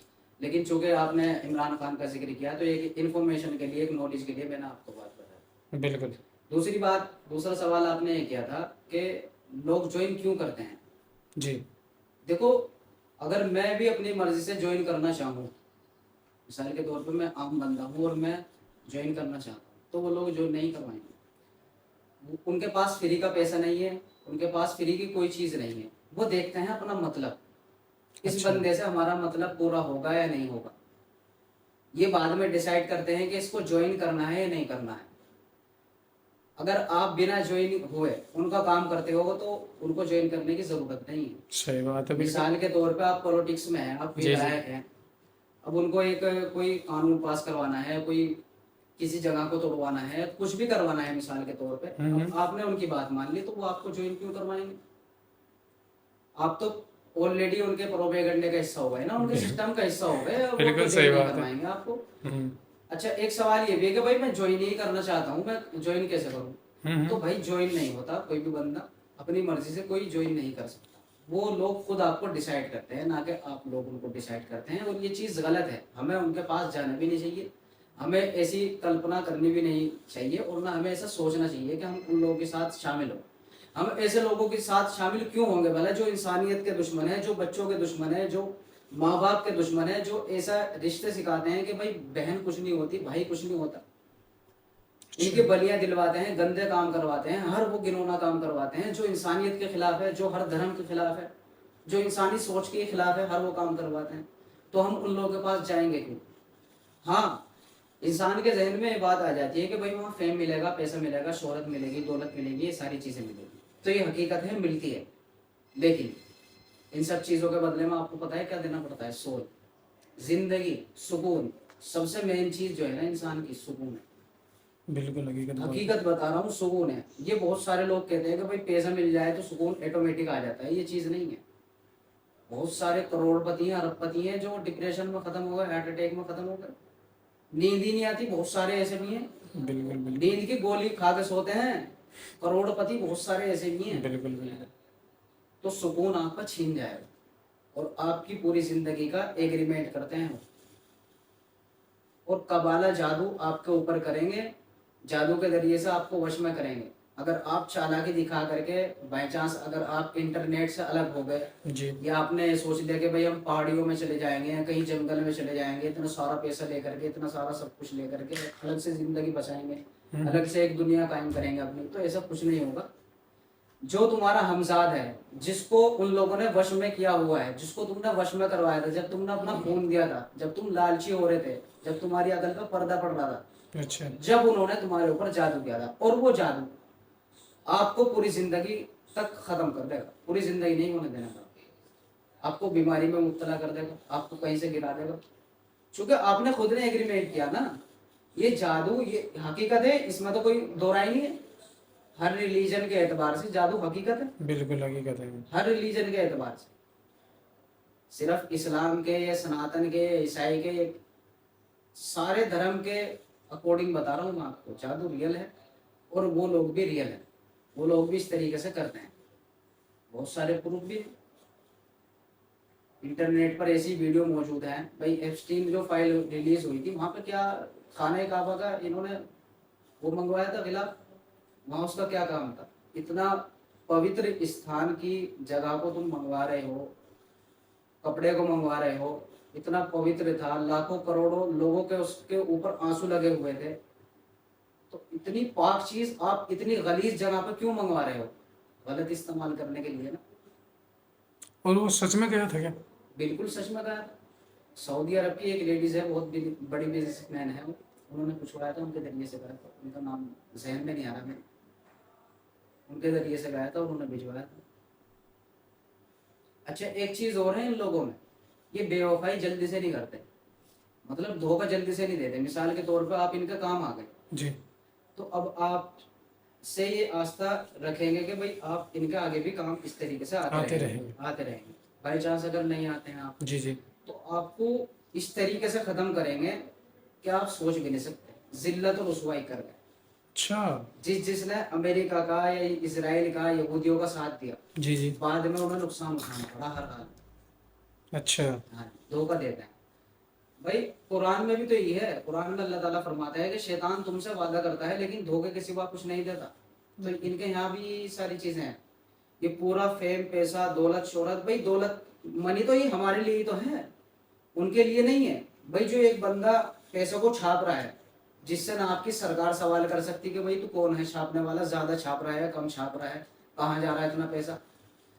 लेकिन चूंकि आपने इमरान खान का जिक्र किया, तो एक इन्फॉर्मेशन के लिए, एक नॉलेज के लिए मैंने आपको बात बताई। बिल्कुल। दूसरी बात, दूसरा सवाल आपने ये किया था कि लोग ज्वाइन क्यों करते हैं। जी देखो, अगर मैं भी अपनी मर्जी से ज्वाइन करना चाहूँ, मिसाल के तौर पे मैं आम बंदा हूँ और मैं ज्वाइन करना चाहता हूँ, तो वो लोग ज्वाइन नहीं करवाएंगे। उनके पास फ्री का पैसा नहीं है, उनके पास फ्री की कोई चीज़ नहीं है। वो देखते हैं अपना मतलब, इस अच्छा। बंदे से हमारा मतलब पूरा होगा या नहीं होगा। ये बाद में डिसाइड करते हैं कि इसको ज्वाइन करना है या नहीं करना है। अगर आप बिना ज्वाइन हुए उनका काम करते हो तो उनको ज्वाइन करने की ज़रूरत नहीं है। सही बात है, बिल्कुल। मिसाल के तौर पे आप पॉलिटिक्स में हैं, आप जी जी। विधायक हैं। अब उनको एक कोई कानून पास करवाना है, कोई किसी जगह को तोड़वाना है, कुछ भी करवाना है मिसाल के तौर पे, अब हम्म। आपने उनकी बात मान ली, तो वो आपको ज्वाइन क्यों करवाएंगे। आप तो ऑलरेडी उनके प्रोपेगेंडे का हिस्सा हो गए ना, उनके बिल- सिस्टम का हिस्सा हो गए, वो बिल्कुल तो सही ज्वाइन नहीं बात है। करवाएंगे आपको। हम्म अच्छा, एक सवाल ये भी है कि भाई मैं ज्वाइन ही करना चाहता हूँ, मैं ज्वाइन कैसे करूँ। तो हम्म। भाई ज्वाइन नहीं होता कोई भी बंदा, अपनी मर्जी से कोई ज्वाइन नहीं कर सकता। वो लोग खुद आपको डिसाइड करते हैं, ना कि आप लोग उनको डिसाइड करते हैं। और ये चीज़ गलत है, हमें उनके पास जाना भी नहीं चाहिए, हमें ऐसी कल्पना करनी भी नहीं चाहिए, और ना हमें ऐसा सोचना चाहिए कि हम उन लोगों के साथ शामिल हों। हम ऐसे लोगों के साथ शामिल क्यों होंगे भला, जो इंसानियत के दुश्मन है, जो बच्चों के दुश्मन है, जो माँ बाप के दुश्मन है, जो ऐसा रिश्ते सिखाते हैं कि भाई बहन कुछ नहीं होती, भाई कुछ नहीं होता। अच्छा। इनकी बलियां दिलवाते हैं, गंदे काम करवाते हैं, हर वो घिनौना काम करवाते हैं जो इंसानियत के खिलाफ है, जो हर धर्म के खिलाफ है, जो इंसानी सोच के खिलाफ है, हर वो काम करवाते हैं। तो हम उन लोगों के पास जाएंगे क्यों। हाँ, इंसान के जहन में ये बात आ जाती है कि भाई वहाँ फेम मिलेगा, पैसा मिलेगा, शोहरत मिलेगी, दौलत मिलेगी, ये सारी चीज़ें मिलेगी। तो ये हकीकत है, मिलती है। लेकिन इन सब चीज़ों के बदले में आपको पता है क्या देना पड़ता है। सोल, जिंदगी, सुकून। सबसे मेन चीज़ जो है ना इंसान की, सुकून है। बिल्कुल हकीकत बात है। हकीकत बता रहा हूँ, सुकून है। ये बहुत सारे लोग कहते हैं कि भाई पैसा मिल जाए तो सुकून ऑटोमेटिक आ जाता है, ये चीज़ नहीं है। बहुत सारे करोड़पति हैं, अरबपति हैं जो डिप्रेशन में खत्म हो गए, हार्ट अटैक में खत्म हो गए, नींद ही नहीं आती। बहुत सारे ऐसे भी हैं, बिल्कुल बिल्कुल नींद की गोली खा के सोते हैं, करोड़पति बहुत सारे ऐसे भी हैं। बिल्कुल बिल्कुल। तो सुकून आपका छीन जाएगा और आपकी पूरी जिंदगी का एग्रीमेंट करते हैं वो। और कबाला जादू आपके ऊपर करेंगे, जादू के जरिए से आपको वश में करेंगे। अगर आप चालाकी दिखा करके बाई चांस अगर आप इंटरनेट से अलग हो गए, जी या आपने सोच लिया कि भाई हम पहाड़ियों में चले जाएंगे या कहीं जंगल में चले जाएंगे, इतना सारा पैसा लेकर के, इतना सारा सब कुछ लेकर के अलग से जिंदगी बचाएंगे, अलग से एक दुनिया कायम करेंगे अपनी, तो ऐसा कुछ नहीं होगा। जो तुम्हारा हमजाद है, जिसको उन लोगों ने वश में किया हुआ है, जिसको तुमने वश में करवाया था, जब तुमने अपना खून दिया था, जब तुम लालची हो रहे थे, जब तुम्हारी अकल का पर्दा पड़ रहा था, अच्छा। जब उन्होंने तुम्हारे ऊपर जादू किया था, और वो जादू आपको पूरी जिंदगी तक खत्म कर देगा, पूरी जिंदगी नहीं होने देना। आपको बीमारी में मुब्तला कर देगा, आपको कहीं से गिरा देगा, क्योंकि आपने खुद ने एग्रीमेंट किया ना। ये जादू, ये हकीकत है, इसमें तो कोई दो राय नहीं है। हर रिलीजन के एतबार से जादू हकीकत है, बिल्कुल हकीकत है। हर रिलीजन के एतबार से। सिर्फ इस्लाम के या सनातन के या ईसाई के, सारे धर्म के अकॉर्डिंग बता रहा हूँ मैं आपको, जादू रियल है। और वो लोग भी रियल है, वो लोग भी इस तरीके से करते हैं। बहुत सारे प्रूफ भी हैं। इंटरनेट पर ऐसी वीडियो मौजूद है भाई, एप्स्टीन जो फाइल रिलीज हुई थी, वहाँ पे क्या खाने काबा का इन्होंने वो मंगवाया था खिलाफ, वहाँ उसका क्या काम था। इतना पवित्र स्थान की जगह को तुम मंगवा रहे हो, कपड़े को मंगवा रहे हो, इतना पवित्र था, लाखों करोड़ों लोगों के उसके ऊपर आंसू लगे हुए थे, तो इतनी पाक चीज आप इतनी गलीज जगह पर क्यों मंगवा रहे हो। गलत इस्तेमाल करने के लिए ना। और वो सच में गया था क्या? बिल्कुल सच में कहा। सऊदी अरब की एक लेडीज है, बहुत बड़ी बिजनेसमैन है वो। उन्होंने पूछवाया था, उनके जरिए से करा था, उनका नाम जहन में नहीं आ रहा मेरे। उनके जरिए से गया था, उन्होंने भिजवाया था। अच्छा, एक चीज और है इन लोगों में, ये बेवफाई जल्दी से नहीं करते, मतलब धोखा जल्दी से नहीं देते। मिसाल के तौर पर आप इनका काम आ गए, जी तो अब आप से ये आस्था रखेंगे कि भाई आप इनके आगे भी काम इस तरीके से आते रहेंगे। आते रहेंगे। बाई चांस अगर नहीं आते हैं आप, जी जी। तो आपको इस तरीके से खत्म करेंगे कि आप सोच भी नहीं सकते। जिल्लत और रुसवाई कर गए। अच्छा। जिसने अमेरिका का या इसराइल का, यहूदियों का साथ दिया, जी जी। बाद में उन्हें नुकसान उठाना पड़ा हर हाल में। अच्छा। हाँ, धोखा देते हैं भाई। कुरान में भी तो यही है। कुरान में अल्लाह ताला फरमाता है कि शैतान तुमसे वादा करता है लेकिन धोखे के सिवा कुछ नहीं देता। तो इनके यहाँ भी सारी चीजें हैं। ये पूरा फेम, पैसा, दौलत, शोहरत, भाई दौलत मनी तो ये हमारे लिए ही तो है, उनके लिए नहीं है। भाई जो एक बंदा पैसों को छाप रहा है, जिससे ना आपकी सरकार सवाल कर सकती कि भाई तू कौन है छापने वाला, ज्यादा छाप रहा है, कम छाप रहा है, कहाँ जा रहा है इतना पैसा,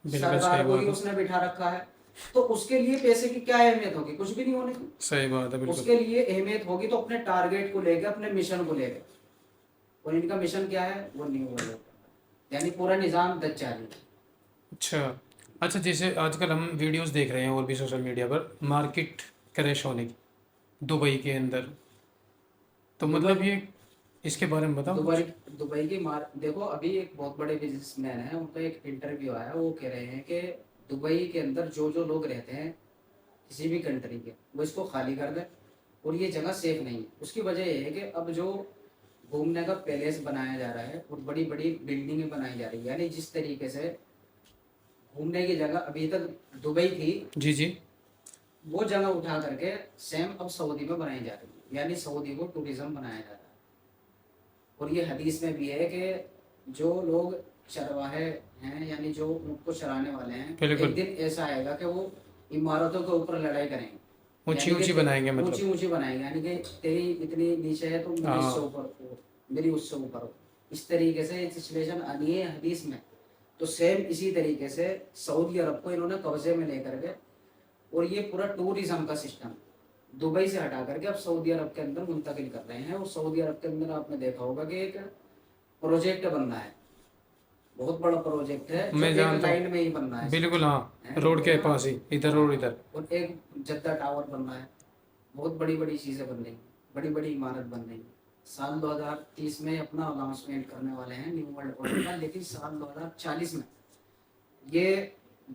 बिल्कुल सही सरकार को बात ही है। उसने बिठा रखा है। तो उसके लिए पैसे की क्या अहमियत होगी? कुछ भी नहीं होने की। सही बात है बिल्कुल। उसके लिए अहमियत होगी तो अपने टारगेट को लेकर, अपने मिशन को लेकर। और इनका मिशन क्या है? वो न्यू वर्ल्ड, यानी पूरा निजाम दज्जाली है। अच्छा। अच्छा, जैसे आजकल हम वीडियोस देख रहे हैं और भी सोशल मीडिया पर मार्केट क्रैश होने की दुबई के अंदर, तो दुबई मतलब ये इसके बारे में बताओ दुबई कुछ। दुबई की मार देखो, अभी एक बहुत बड़े बिजनेसमैन है, उनका एक इंटरव्यू आया, वो कह रहे हैं कि दुबई के अंदर जो जो लोग रहते हैं किसी भी कंट्री के, वो इसको खाली कर दें और ये जगह सेफ नहीं है। उसकी वजह ये है कि अब जो घूमने का पैलेस बनाया जा रहा है और बड़ी बड़ी बिल्डिंगें बनाई जा रही है, यानी जिस तरीके से घूमने की जगह अभी तक दुबई थी, जी जी। वो जगह उठा करके सेम अब सऊदी में बनाई जा रही है, यानी सऊदी को टूरिज्म बनाया जा रहा है। और ये हदीस में भी है कि जो लोग चरवाहे हैं, यानी जो ऊँट को चराने वाले हैं, बिल्कुल। एक दिन ऐसा आएगा कि वो इमारतों के ऊपर लड़ाई करेंगे, ऊंची यानी कि ऊंची बनाएंगे मतलब। ऊंची ऊंची बनाएंगे, यानी कि तेरी इतनी नीचे है तो मेरी इससे हाँ। ऊपर हो, मेरी उससे ऊपर हो। इस तरीके से सिचुएशन आनी है हदीस में। तो सेम इसी तरीके से सऊदी अरब को इन्होंने कब्जे में लेकर के, और ये पूरा टूरिज्म का सिस्टम दुबई से हटा करके अब सऊदी अरब के अंदर मुंतकिल कर रहे हैं। और सऊदी अरब के अंदर आपने देखा होगा कि एक प्रोजेक्ट बन रहा है, बहुत बड़ा प्रोजेक्ट है, जो मैं एक जानता लाइन हूँ। में ही बन रहा है बिल्कुल हाँ, है रोड के हाँ। पास ही, इधर और इधर। और एक जद्दा टावर बन रहा है। बहुत बड़ी बड़ी चीजें बन रही हैं, बड़ी बड़ी इमारत बन रही है। साल 2030 में अपना अनाउंसमेंट करने वाले हैं न्यू वर्ल्ड ऑर्डर का, लेकिन साल 2040 में ये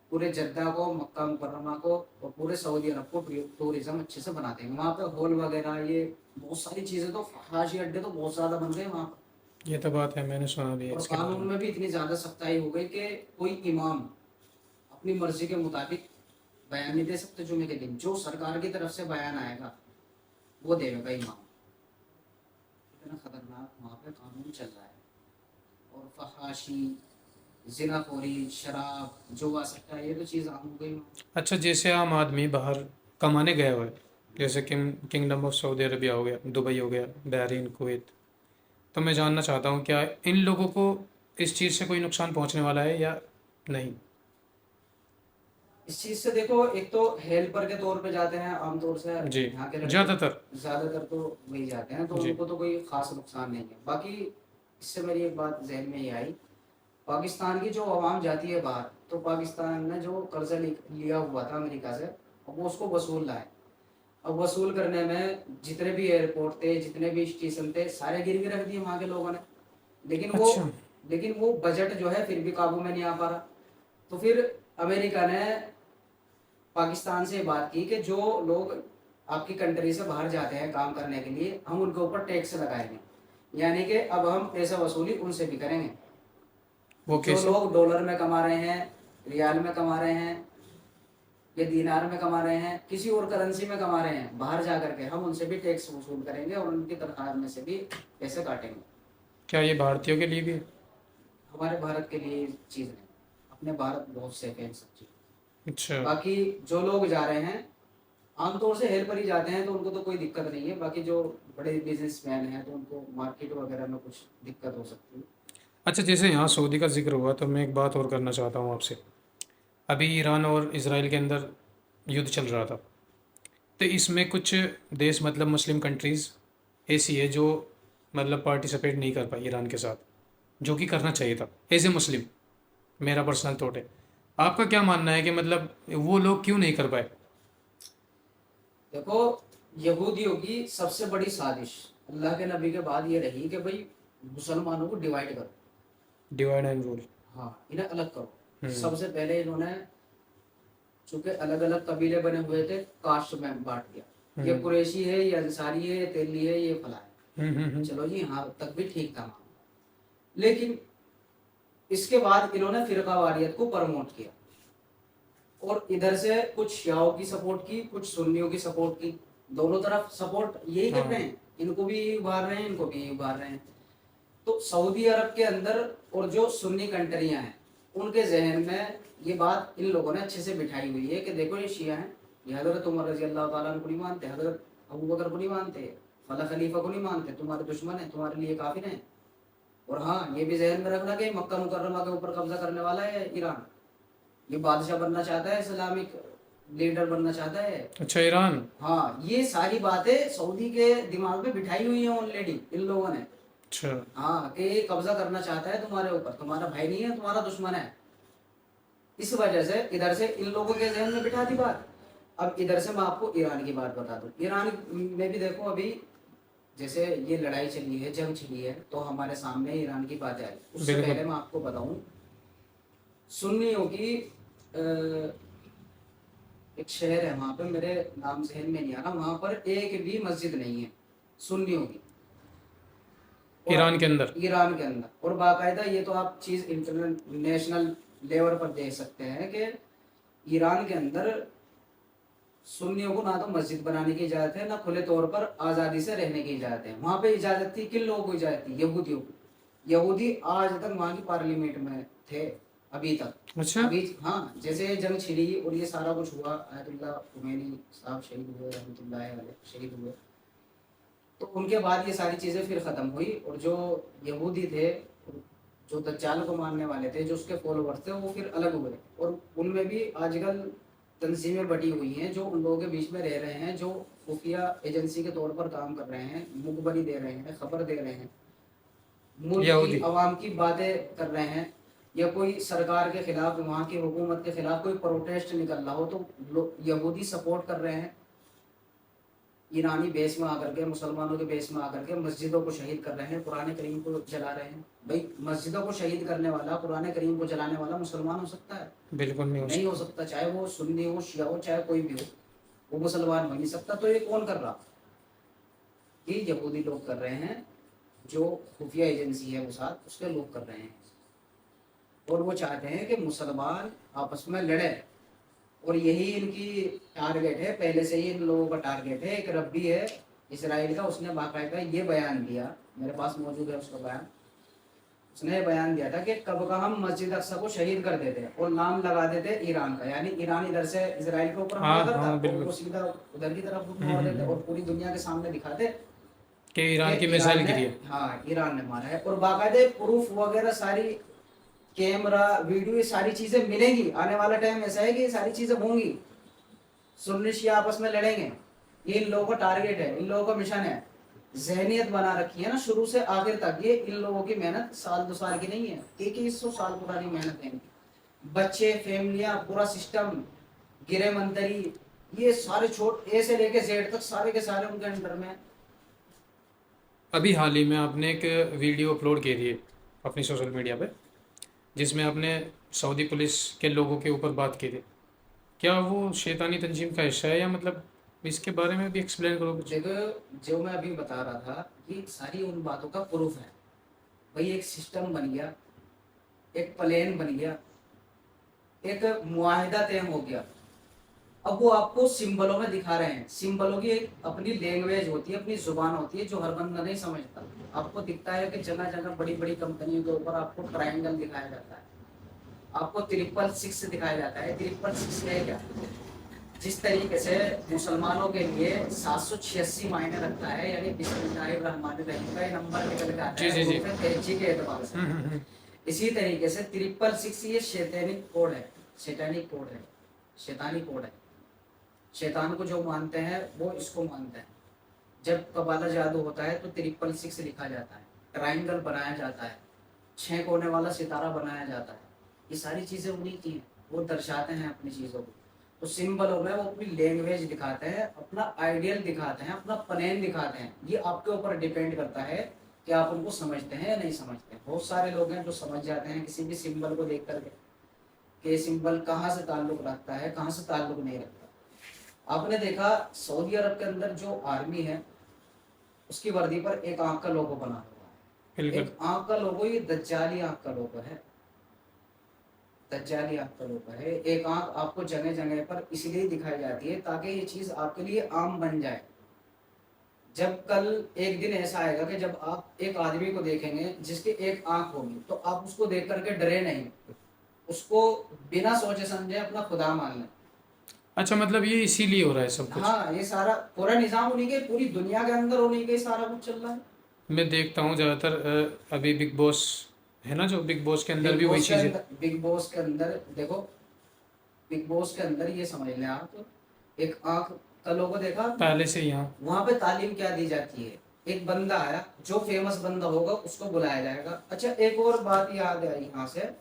पूरे जद्दा को, मक्का मुकर्रमा को और पूरे सऊदी अरब को टूरिज्म अच्छे से बना देंगे। वहाँ पे हॉल वगैरह, ये बहुत सारी चीजें, तो हवाई अड्डे तो बहुत ज्यादा बन गए वहाँ पर। ये तो बात है, मैंने सुना भी है और इसके बारे कानून में। में भी इतनी ज्यादा सख्ताई हो गई कि कोई इमाम अपनी मर्जी के मुताबिक बयान नहीं दे सकते जुमे के दिन। जो सरकार की तरफ से बयान आएगा वो देगा इमाम। इतना खतरनाक वहाँ पे कानून चल रहा है। और फहाशी, जिनाखोरी, शराब, जो आ सकता है, ये तो चीज़ आम हो गई वहाँ। अच्छा, जैसे आम आदमी बाहर कमाने गया हुआ है, जैसे किंगडम ऑफ सऊदी अरबिया हो गया, दुबई हो गया, बहरीन, कुवैत, तो मैं जानना चाहता हूँ क्या इन लोगों को इस चीज़ से कोई नुकसान पहुँचने वाला है या नहीं। इस चीज़ से देखो, एक तो हेल्पर के तौर पे जाते हैं आमतौर से जी। यहाँ के लड़के, ज़्यादातर। ज़्यादातर तो वही जाते हैं, तो जी। उनको तो कोई खास नुकसान नहीं है। बाकी इससे मेरी एक बात जहन में ये आई, पाकिस्तान की जो आवाम जाती है बाहर, तो पाकिस्तान ने जो कर्जा लिया हुआ था अमेरिका से, अब वो उसको वसूल रहा है। अब वसूल करने में जितने भी एयरपोर्ट थे, जितने भी स्टेशन थे, सारे गिरवी रख दिए वहाँ के लोगों ने। लेकिन वो अच्छा। लेकिन वो बजट जो है फिर भी काबू में नहीं आ पा रहा। तो फिर अमेरिका ने पाकिस्तान से बात की कि जो लोग आपकी कंट्री से बाहर जाते हैं काम करने के लिए, हम उनके ऊपर टैक्स लगाएंगे, यानी कि अब हम पैसा वसूली उनसे भी करेंगे। वो जो कैसे। लोग डॉलर में कमा रहे हैं, रियाल में कमा रहे हैं, या दीनार में कमा रहे हैं, किसी और करेंसी में कमा रहे हैं, बाहर जा करके हम उनसे भी टैक्स वसूल करेंगे और उनकी तनख्वाह में से भी पैसे काटेंगे। क्या ये भारतीयों के लिए भी है? हमारे भारत के लिए चीज़ है, अपने भारत बहुत सेफ है इन सब चीज़। अच्छा। बाकी जो लोग जा रहे हैं आमतौर से हेल्पर ही जाते हैं, तो उनको तो कोई दिक्कत नहीं है। बाकी जो बड़े बिजनेसमैन हैं तो उनको मार्केट वगैरह में कुछ दिक्कत हो सकती है। अच्छा, जैसे यहाँ सऊदी का जिक्र हुआ तो मैं एक बात और करना चाहता हूँ आपसे। अभी ईरान और इसराइल के अंदर युद्ध चल रहा था, तो इसमें कुछ देश मतलब मुस्लिम कंट्रीज़ ऐसी है जो मतलब पार्टिसिपेट नहीं कर पाई ईरान के साथ, जो कि करना चाहिए था एज ए मुस्लिम। मेरा पर्सनल थॉट है। आपका क्या मानना है कि मतलब वो लोग क्यों नहीं कर पाए? देखो, यहूदियों की सबसे बड़ी साजिश अल्लाह के नबी के बाद ये रही कि भाई मुसलमानों को डिवाइड करो। Divide and rule. हाँ, इन्हें अलग करो। हम्म। सबसे पहले इन्होंने, चूंकि अलग अलग कबीले बने हुए थे, कास्ट में बांट दिया। ये हम्म। कुरैशी है, ये अंसारी है, ये तेली है, ये फला है। हम्म। चलो जी, हाँ तक भी ठीक था मामला। लेकिन इसके बाद इन्होंने फिरकावारियत को प्रमोट किया, और इधर से कुछ शियाओं की सपोर्ट की, कुछ सुन्नियों की सपोर्ट की। दोनों तरफ सपोर्ट यही कर हाँ। रहे हैं, इनको भी उभार रहे हैं, इनको भी उभार रहे हैं। तो सऊदी अरब के अंदर और जो सुन्नी कंट्रियां हैं, उनके जहन में ये बात इन लोगों ने अच्छे से बिठाई हुई है कि देखो ये शिया हैं, ये हजरत उमर रजी अल्लाह ताला अन्हु को नहीं मानते, हजरत अबू बकर को नहीं मानते, फला खलीफा को नहीं मानते, तुम्हारे दुश्मन है, तुम्हारे लिए काफिर हैं। और हाँ, ये भी जहन में रखना कि मक्का मुकर्रमा के ऊपर कब्जा करने वाला है ईरान। ये बादशाह बनना चाहता है, इस्लामिक लीडर बनना चाहता है। अच्छा, ईरान। हाँ, ये सारी बातें सऊदी के दिमाग में बिठाई हुई है ऑलरेडी इन लोगों ने। अच्छा। हाँ, कि ये कब्जा करना चाहता है तुम्हारे ऊपर, तुम्हारा भाई नहीं है, तुम्हारा दुश्मन है। इस वजह से इधर से इन लोगों के जहन में बिठा दी बात। अब इधर से मैं आपको ईरान की बात बता दूं। ईरान में भी देखो, अभी जैसे ये लड़ाई चली है, जंग चली है, तो हमारे सामने ईरान की बातें आई। उससे बिल्कुल। पहले मैं आपको बताऊं, सुन्नियों की एक शहर है वहां पे, मेरे नाम जहन में नहीं आ रहा, वहां पर एक भी मस्जिद नहीं है सुन्नियों की। और ईरान के अंदर। ईरान के अंदर, और बाकायदा ये तो आप चीज इंटरनेशनल लेवल पर देख सकते हैं कि ईरान के अंदर सुन्नियों को ना तो मस्जिद बनाने की इजाजत है, ना खुले तौर पर आजादी से रहने की इजाजत है। वहां पे इजाजत थी किन लोगों को? इजाजत थी यहूदियों को। यहूदी आज तक वहां की पार्लियामेंट में थे, अभी तक। अच्छा। अभी हाँ, जैसे ये जंग छिड़ी और ये सारा कुछ हुआ, आयतुल्लाह खुमैनी साहब शहीद हुए, रहमतुल्लाह अलैह शहीद हुए, तो उनके बाद ये सारी चीज़ें फिर ख़त्म हुई। और जो यहूदी थे, जो दज्जाल को मानने वाले थे, जो उसके फॉलोवर्स थे, वो फिर अलग हुए। और उनमें भी आजकल तंजीमें बटी हुई हैं जो उन लोगों के बीच में रह रहे हैं, जो खुफिया एजेंसी के तौर पर काम कर रहे हैं, मुखबरी दे रहे हैं, खबर दे रहे हैं, मुल्क की यहूदी। आवाम की बातें कर रहे हैं, या कोई सरकार के खिलाफ, वहाँ की हुकूमत के खिलाफ कोई प्रोटेस्ट निकल रहा हो, तो यहूदी सपोर्ट कर रहे हैं। ईरानी बेस में आकर के, मुसलमानों के बेस में आकर के मस्जिदों को शहीद कर रहे हैं, कुरान करीम को जला रहे हैं। भाई, मस्जिदों को शहीद करने वाला, कुरान करीम को जलाने वाला मुसलमान हो सकता है? बिल्कुल नहीं हो नहीं हो सकता। सकता। चाहे वो सुन्नी हो, शिया हो, चाहे कोई भी हो, वो मुसलमान हो नहीं सकता। तो ये कौन कर रहा? ये यहूदी लोग कर रहे हैं, जो खुफिया एजेंसी है वो साथ उसके लोग कर रहे हैं। और वो चाहते हैं कि मुसलमान आपस में लड़े, और यही इनकी टारगेट है, पहले से ही इन लोगों का टारगेट है। एक रब्बी है इसराइल का, उसने बाकायदा ये बयान दिया, मेरे पास मौजूद है उसका बयान। उसने ये बयान दिया था कि कब का हम मस्जिद अक्सा को शहीद कर देते और नाम लगा देते ईरान का, यानी ईरान इधर से इसराइल के ऊपर हमला हाँ करता हाँ, और बिल्कुल। वो सीधा उधर की तरफ मोड़ देते, और पूरी दुनिया के सामने दिखाते कि ईरान की कि मिसाइल ईरान ने, गिरी है। हाँ ईरान ने मारा है। और बाकायदे प्रूफ वगैरह सारी, कैमरा, वीडियो, ये सारी चीजें मिलेंगी। आने वाला टाइम ऐसा है कि ये सारी चीजें होंगी। सुन्नी शिया आपस में लड़ेंगे, ये इन लोगों का टारगेट है, इन लोगों का मिशन है। जहनियत बना रखी है ना शुरू से आखिर तक। ये इन लोगों की मेहनत साल दो साल की नहीं है, 2100 साल पुरानी मेहनत है इनकी। बच्चे, फैमिलियां, पूरा सिस्टम, गिरे मंत्री, ये सारे छोट ए से लेके जेड तक सारे के सारे उनके अंडर में। अभी हाल ही में आपने एक वीडियो अपलोड की थी अपनी सोशल मीडिया पे, जिसमें आपने सऊदी पुलिस के लोगों के ऊपर बात की थी। क्या वो शैतानी तंजीम का हिस्सा है, या मतलब इसके बारे में भी एक्सप्लेन करो कुछ? देखो, जो मैं अभी बता रहा था, ये सारी उन बातों का प्रूफ है। भाई, एक सिस्टम बन गया, एक प्लान बन गया, एक मुआहिदा तय हो गया। अब वो आपको सिंबलों में दिखा रहे हैं। सिंबलों की एक अपनी लैंग्वेज होती है, अपनी जुबान होती है, जो हर बंदा नहीं समझता। आपको दिखता है कि जगह जगह बड़ी बड़ी कंपनियों के ऊपर आपको ट्रायंगल दिखाया जाता है, आपको 666 दिखाया जाता है। 666 है क्या? जिस तरीके से मुसलमानों के लिए 786 मायने रखता है, यानी बिस्मिल्लाहिर्रहमानिर्रहीम का ये नंबर निकल के आता जी जी है जी। तेजी के एतबार से। इसी तरीके से 666 ये शैतानिक कोड है, शैतानिक कोड है, शैतानी कोड है। शैतान को जो मानते हैं वो इसको मानते हैं। जब कबाला जादू होता है तो 666 लिखा जाता है, ट्राइंगल बनाया जाता है, 6 कोने वाला सितारा बनाया जाता है। ये सारी चीज़ें उन्हीं की हैं, वो दर्शाते हैं अपनी चीज़ों को। तो सिंबलों में वो अपनी लैंग्वेज दिखाते हैं, अपना आइडियल दिखाते हैं, अपना प्लान दिखाते हैं। ये आपके ऊपर डिपेंड करता है कि आप उनको समझते हैं या नहीं समझते हैं। बहुत सारे लोग हैं जो समझ जाते हैं किसी भी सिंबल को देख करके कि सिंबल कहाँ से ताल्लुक रखता है, कहाँ से ताल्लुक नहीं रखता। आपने देखा सऊदी अरब के अंदर जो आर्मी है उसकी वर्दी पर एक आंख का लोगो बना हुआ है। बिल्कुल। एक आंख का लोगो, ये दज्जाली आंख का लोगो है, दज्जाली आंख का लोगो है। एक आंख आपको जगह जगह पर इसलिए दिखाई जाती है ताकि ये चीज आपके लिए आम बन जाए। जब कल एक दिन ऐसा आएगा कि जब आप एक आदमी को देखेंगे जिसकी एक आंख होगी तो आप उसको देख करके डरे नहीं, उसको बिना सोचे समझे अपना खुदा मान लें। अच्छा, मतलब ये इसीलिए हो रहा है सब कुछ। हाँ, ये सारा पूरा निजाम उन्हीं के, पूरी दुनिया के अंदर उन्हीं के सारा कुछ चल रहा है। मैं देखता हूँ ज़्यादातर अभी बिग बॉस है ना, जो बिग बॉस के अंदर भी वही चीज़ है। बिग बॉस के अंदर देखो, बिग बॉस के अंदर ये समझ लें आप, एक आंख का लोगो देखा आपने? पहले से यहाँ। वहां पे तालीम क्या दी जाती है, एक बंदा आया, जो फेमस बंदा होगा उसको बुलाया जाएगा। अच्छा, एक और बात याद आई यहाँ से,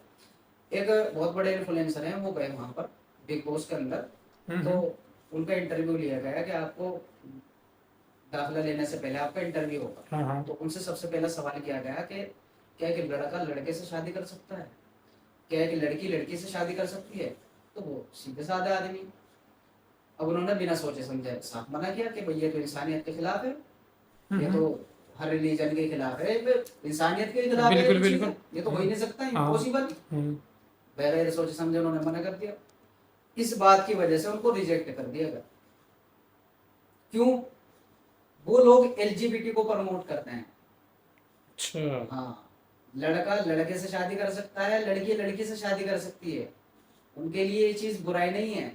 एक बहुत बड़े इन्फ्लुएंसर हैं, वो गए वहां पर बिग बॉस के अंदर। तो उनका इंटरव्यू लिया गया कि आपको दाखिला लेने से पहले आपका इंटरव्यू होगा। हाँ हाँ। तो उनसे सबसे पहला सवाल किया गया कि क्या एक लड़का लड़के से शादी कर सकता है, क्या एक लड़की लड़की से शादी कर सकती है? तो वो सीधे साधे आदमी, अब उन्होंने बिना सोचे समझे साफ मना किया कि भाई ये तो इंसानियत के खिलाफ है, ये तो हर रिलीजन के खिलाफ है, ये इंसानियत के खिलाफ है, बिल्कुल ये चीज़ बिल्कुल। है, ये तो हो ही नहीं सकता, हाँ। इम्पॉसिबल। बगैर सोचे समझे उन्होंने मना कर दिया। इस बात की वजह से उनको रिजेक्ट कर दिया गया। क्यों? वो लोग एलजीबीटी को प्रमोट करते हैं। अच्छा। हाँ, लड़का लड़के से शादी कर सकता है, लड़की लड़की से शादी कर सकती है, उनके लिए ये चीज बुराई नहीं है।